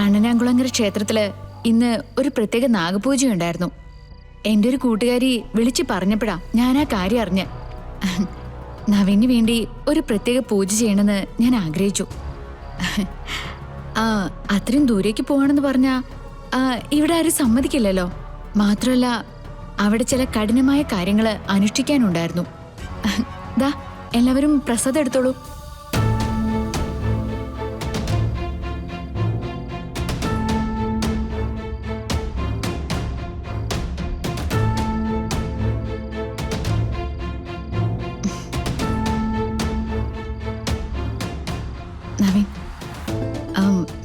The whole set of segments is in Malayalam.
കണ്ണനാംകുളങ്ങര ക്ഷേത്രത്തില് ഇന്ന് ഒരു പ്രത്യേക നാഗപൂജയുണ്ടായിരുന്നു. എൻ്റെ ഒരു കൂട്ടുകാരി വിളിച്ചു പറഞ്ഞപ്പോഴാ ഞാൻ ആ കാര്യം അറിഞ്ഞ്. നവീന് വേണ്ടി ഒരു പ്രത്യേക പൂജ ചെയ്യണമെന്ന് ഞാൻ ആഗ്രഹിച്ചു. അത്രയും ദൂരേക്ക് പോകണമെന്ന് പറഞ്ഞാ ഇവിടെ ആരും സമ്മതിക്കില്ലല്ലോ. മാത്രമല്ല അവിടെ ചില കഠിനമായ കാര്യങ്ങൾ അനുഷ്ഠിക്കാനുണ്ടായിരുന്നു. ദാ എല്ലാവരും പ്രസാദം എടുത്തോളൂ.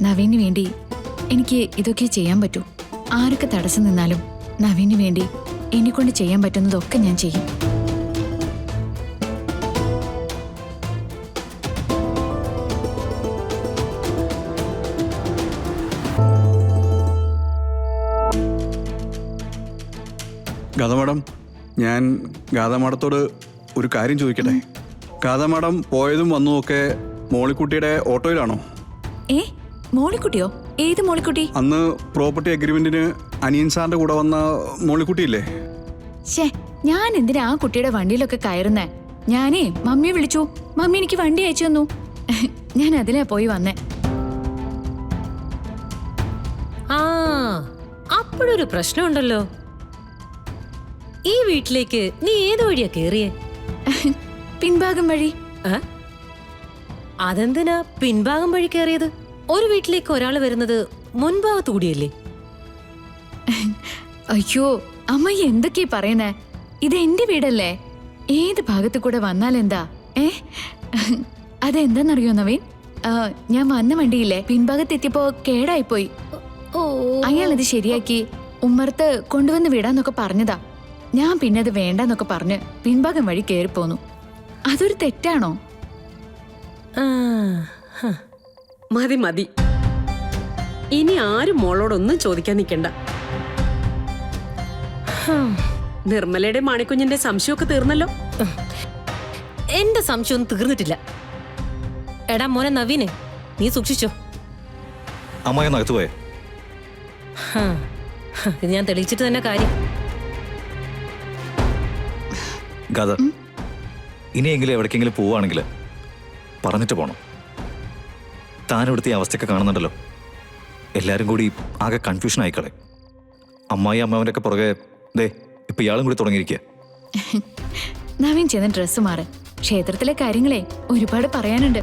നവീന് വേണ്ടി എനിക്ക് ഇതൊക്കെ ചെയ്യാൻ പറ്റൂ. ആരൊക്കെ തടസ്സം നിന്നാലും നവീന് വേണ്ടി എന്നെക്കൊണ്ട് ചെയ്യാൻ പറ്റുന്നതൊക്കെ ഞാൻ ചെയ്യും. ഗാഥ മാഡം, ഞാൻ ഗാഥ മാഡത്തോട് ഒരു കാര്യം ചോദിക്കട്ടെ? ഗാഥ മാഡം പോയതും വന്നതുമൊക്കെ മോളിക്കുട്ടിയുടെ ഓട്ടോയിലാണോ? മോളിക്കുട്ടിയോ? ഏത് മോളിക്കുട്ടി? അന്ന് പ്രോപ്പർട്ടി അഗ്രിമെന്റിന് അനിയൻ സാറിന്റെ കൂടെ വന്ന മോളിക്കുട്ടിയില്ലേ? ഞാൻ എന്തിനാ ആ കുട്ടിയുടെ വണ്ടിയിലൊക്കെ കയറുന്നേ? ഞാനേ മമ്മിയെ വിളിച്ചു, മമ്മി എനിക്ക് വണ്ടി അയച്ചു തന്നു. ഞാൻ അതിലാ പോയി വന്നേ. അപ്പോഴൊരു പ്രശ്നമുണ്ടല്ലോ. ഈ വീട്ടിലേക്ക് നീ ഏത് വഴിയാ കേറിയേ? പിൻഭാഗം വഴി. അതെന്തിനാ പിൻഭാഗം വഴി കയറിയത്? ഒരു വീട്ടിലേക്ക് ഒരാൾ വരുന്നത് മുൻഭാഗത്തു കൂടിയല്ലേ? അയ്യോ അമ്മ എന്തൊക്കെയാ പറയുന്നേ? ഇത് എന്റെ വീടല്ലേ, ഏത് ഭാഗത്ത് കൂടെ വന്നാലെന്താ? അതെന്താന്നറിയോ നവീൻ, ഞാൻ വന്ന വണ്ടിയില്ലേ പിൻഭാഗത്തെത്തിയപ്പോ കേടായിപ്പോയി. അയാളത് ശരിയാക്കി ഉമ്മർത്ത് കൊണ്ടുവന്ന് വിടാന്നൊക്കെ പറഞ്ഞതാ. ഞാൻ പിന്നെ അത് വേണ്ടെന്നൊക്കെ പറഞ്ഞ് പിൻഭാഗം വഴി കേറിപ്പോന്നു. അതൊരു തെറ്റാണോ? മതി മതി, ഇനി ആരും മോളോടൊന്നും ചോദിക്കാൻ നിൽക്കണ്ട. നിർമ്മലയുടെ മാണിക്കുഞ്ഞിന്റെ സംശയമൊക്കെ തീർന്നല്ലോ. എന്റെ സംശയമൊന്നും തീർന്നിട്ടില്ല. എടാ മോനെ നവീനെ, നീ സൂക്ഷിച്ചോ. അമ്മയകത്ത് പോയേ? ഇത് ഞാൻ തെളിയിച്ചിട്ട് തന്നെ കാര്യം. ഗാഥ, ഇനിയെങ്കിലും എവിടേക്കെങ്കിലും പോവുകയാണെങ്കിൽ പറഞ്ഞിട്ട് പോണം. താൻ ഇവിടുത്തെ അവസ്ഥയൊക്കെ കാണുന്നുണ്ടല്ലോ. എല്ലാവരും കൂടി ആകെ കൺഫ്യൂഷൻ ആയിക്കളെ. അമ്മായി അമ്മാവൻ്റെ പുറകെ ദേ ഇപ്പൊ ഇയാളും കൂടി തുടങ്ങിയിരിക്കുക. നവീൻ ചെന്ന് ഡ്രസ്സ് മാറ്. ക്ഷേത്രത്തിലെ കാര്യങ്ങളെ ഒരുപാട് പറയാനുണ്ട്.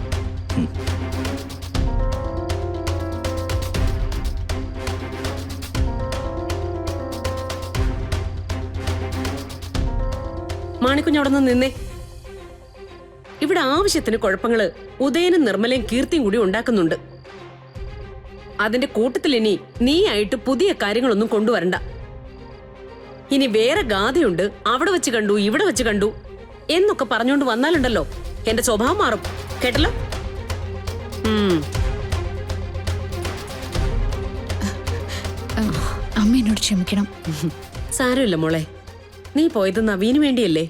മാണിക്കുഞ്ഞവിടെ നിന്ന് നിന്നേ. ഇവിടെ ആവശ്യത്തിന് കുഴപ്പങ്ങള് ഉദയനും നിർമ്മലയും കീർത്തിയും കൂടി ഉണ്ടാക്കുന്നുണ്ട്. അതിന്റെ കൂട്ടത്തിൽ ഇനി നീ ആയിട്ട് പുതിയ കാര്യങ്ങളൊന്നും കൊണ്ടുവരണ്ട. ഇനി വേറെ ഗാഥയുണ്ട്, അവിടെ വെച്ച് കണ്ടു ഇവിടെ വെച്ച് കണ്ടു എന്നൊക്കെ പറഞ്ഞുകൊണ്ട് വന്നാലുണ്ടല്ലോ എന്റെ സ്വഭാവം മാറും. കേട്ടല്ലോ? അമ്മ എന്നോട് ക്ഷമിക്കണം. സാരമില്ല മോളെ, നീ പോയത് നവീന് വേണ്ടിയല്ലേ?